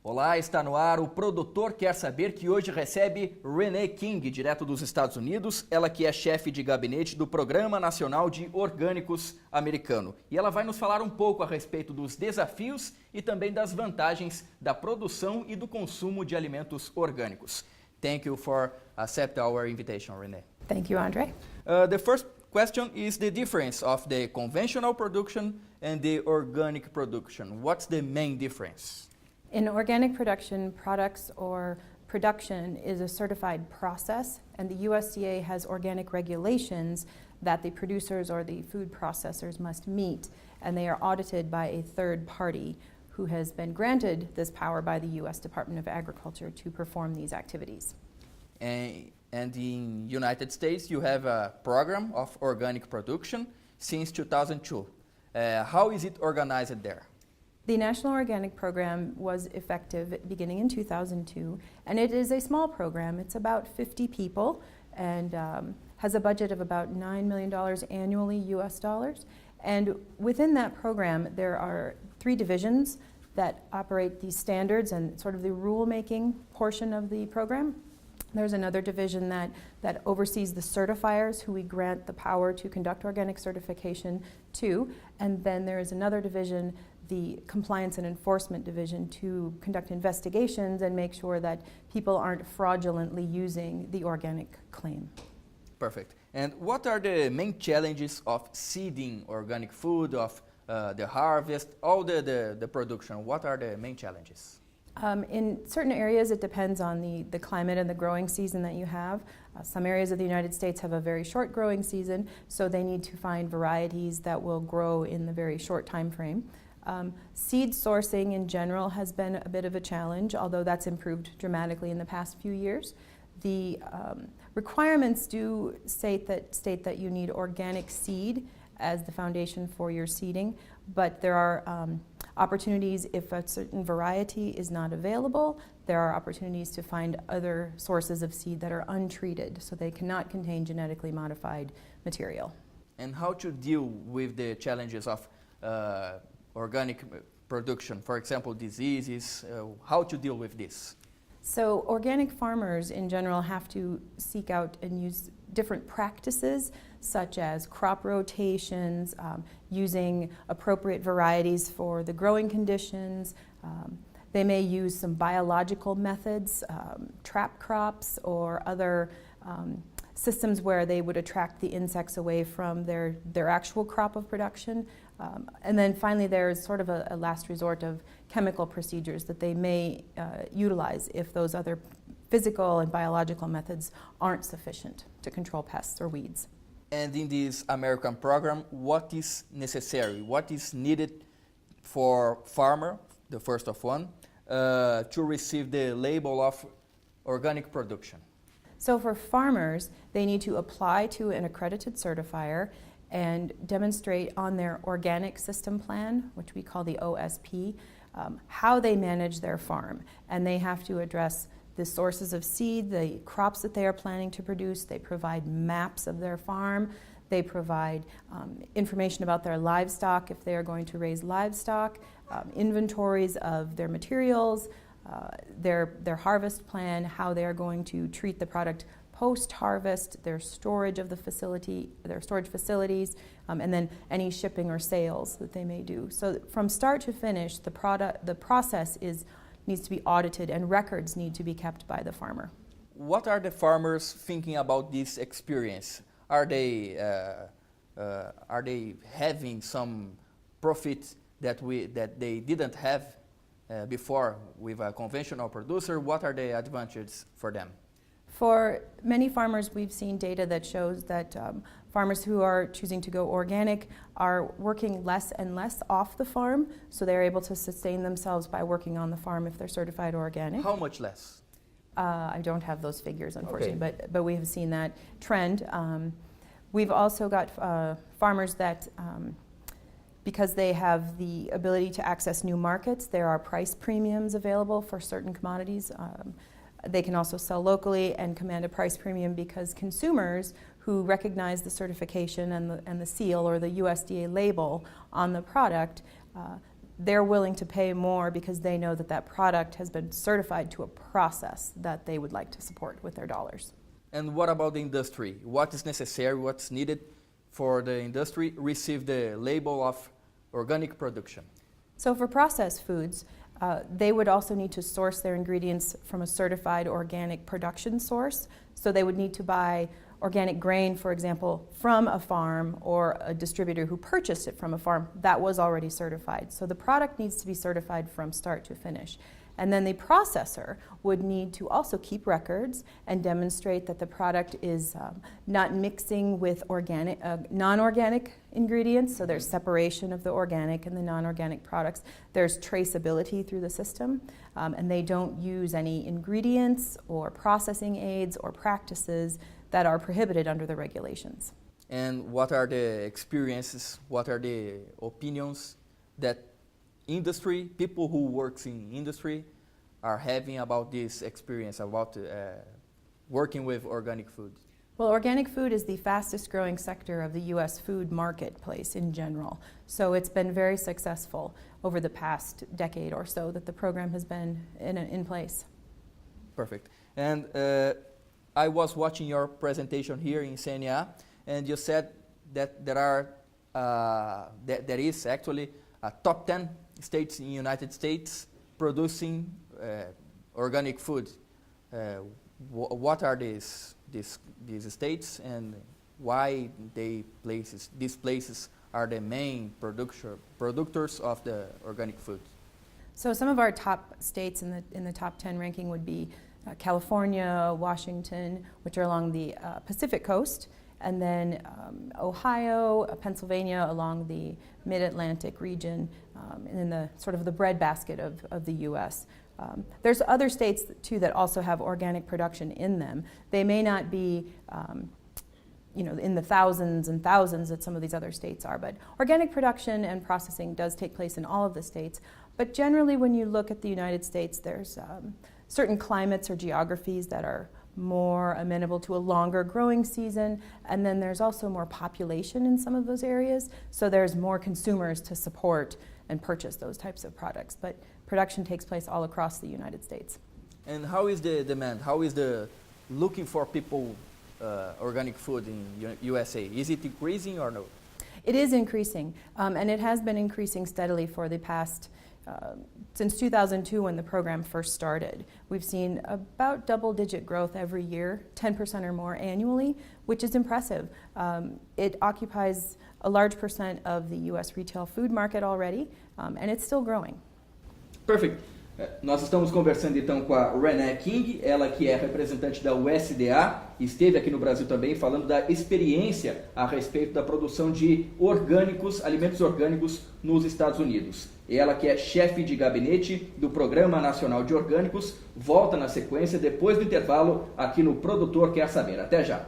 Olá, está no ar o Produtor Quer Saber, que hoje recebe Rennee King, direto dos Estados Unidos, ela que é chefe de gabinete do Programa Nacional de Orgânicos Americano. E ela vai nos falar um pouco a respeito dos desafios e também das vantagens da produção e do consumo de alimentos orgânicos. Thank you for accept our invitation, Rennee. Thank you, Andre. The first question is the difference of the conventional production and the organic production. What's the main difference? In organic production, products or production is a certified process, and the USDA has organic regulations that the producers or the food processors must meet, and they are audited by a third party who has been granted this power by the U.S. Department of Agriculture to perform these activities. And in United States, you have a program of organic production since 2002. How is it organized there? The National Organic Program was effective beginning in 2002, and it is a small program. It's about 50 people and has a budget of about $9 million annually, US dollars. And within that program, there are 3 divisions that operate these standards and sort of the rule-making portion of the program. There's another division that oversees the certifiers who we grant the power to conduct organic certification to. And then there is another division, the Compliance and Enforcement Division, to conduct investigations and make sure that people aren't fraudulently using the organic claim. Perfect. And what are the main challenges of seeding organic food, of the harvest, all the production? What are the main challenges? In certain areas, it depends on the climate and the growing season that you have. Some areas of the United States have a very short growing season, so they need to find varieties that will grow in the very short time frame. Seed sourcing in general has been a bit of a challenge, although that's improved dramatically in the past few years. The requirements do state that you need organic seed as the foundation for your seeding, but there are opportunities if a certain variety is not available. There are opportunities to find other sources of seed that are untreated, so they cannot contain genetically modified material. And how to deal with the challenges of organic production, for example, diseases, how to deal with this? So organic farmers in general have to seek out and use different practices such as crop rotations, using appropriate varieties for the growing conditions. They may use some biological methods, trap crops or other systems where they would attract the insects away from their actual crop of production. And then finally there's sort of a last resort of chemical procedures that they may utilize if those other physical and biological methods aren't sufficient to control pests or weeds. And in this American program, what is necessary, what is needed for farmer, the first of one, to receive the label of organic production? So for farmers, they need to apply to an accredited certifier and demonstrate on their organic system plan, which we call the OSP, how they manage their farm. And they have to address the sources of seed, the crops that they are planning to produce. They provide maps of their farm. They provide information about their livestock if they are going to raise livestock, inventories of their materials, their harvest plan, how they are going to treat the product post-harvest, their storage of the facility, their storage facilities, and then any shipping or sales that they may do. So from start to finish, the process needs to be audited and records need to be kept by the farmer. What are the farmers thinking about this experience? Are they having some profit that they didn't have before with a conventional producer? What are the advantages for them? For many farmers, we've seen data that shows that farmers who are choosing to go organic are working less and less off the farm, so they're able to sustain themselves by working on the farm if they're certified organic. How much less? I don't have those figures, unfortunately, okay. but we have seen that trend. We've also got farmers that, because they have the ability to access new markets, there are price premiums available for certain commodities. They can also sell locally and command a price premium because consumers who recognize the certification and the seal or the USDA label on the product they're willing to pay more because they know that that product has been certified to a process that they would like to support with their dollars. And what about the industry? What is necessary, what's needed for the industry receive the label of organic production? So for processed foods, they would also need to source their ingredients from a certified organic production source. So they would need to buy organic grain, for example, from a farm or a distributor who purchased it from a farm that was already certified. So the product needs to be certified from start to finish. And then the processor would need to also keep records and demonstrate that the product is not mixing with non-organic ingredients, so there's separation of the organic and the non-organic products. There's traceability through the system, and they don't use any ingredients or processing aids or practices that are prohibited under the regulations. And what are the experiences, what are the opinions that industry, people who works in industry are having about this experience, about working with organic food? Well, organic food is the fastest growing sector of the U.S. food marketplace in general. So it's been very successful over the past decade or so that the program has been in place. Perfect. And I was watching your presentation here in CNA, and you said that there is actually top 10 states in the United States producing organic food. What are these states, and why these places are the main producers of the organic food? So some of our top states in the top 10 ranking would be California, Washington, which are along the Pacific coast, and then Ohio, Pennsylvania along the mid-Atlantic region, and in the sort of the breadbasket of the U.S. There's other states too that also have organic production in them. They may not be in the thousands and thousands that some of these other states are, but organic production and processing does take place in all of the states. But generally when you look at the United States, there's certain climates or geographies that are more amenable to a longer growing season, and then there's also more population in some of those areas, so there's more consumers to support and purchase those types of products. But production takes place all across the United States. And how is the demand? How is the looking for people organic food in USA? Is it increasing or no? It is increasing, and it has been increasing steadily for the past since 2002 when the program first started. We've seen about double-digit growth every year, 10% or more annually, which is impressive. It occupies a large percent of the U.S. retail food market already, and it's still growing. Perfect. Nós estamos conversando então com a Rennee King, ela que é representante da USDA, esteve aqui no Brasil também falando da experiência a respeito da produção de orgânicos, alimentos orgânicos nos Estados Unidos. Ela que é chefe de gabinete do Programa Nacional de Orgânicos, volta na sequência depois do intervalo aqui no Produtor Quer Saber. Até já!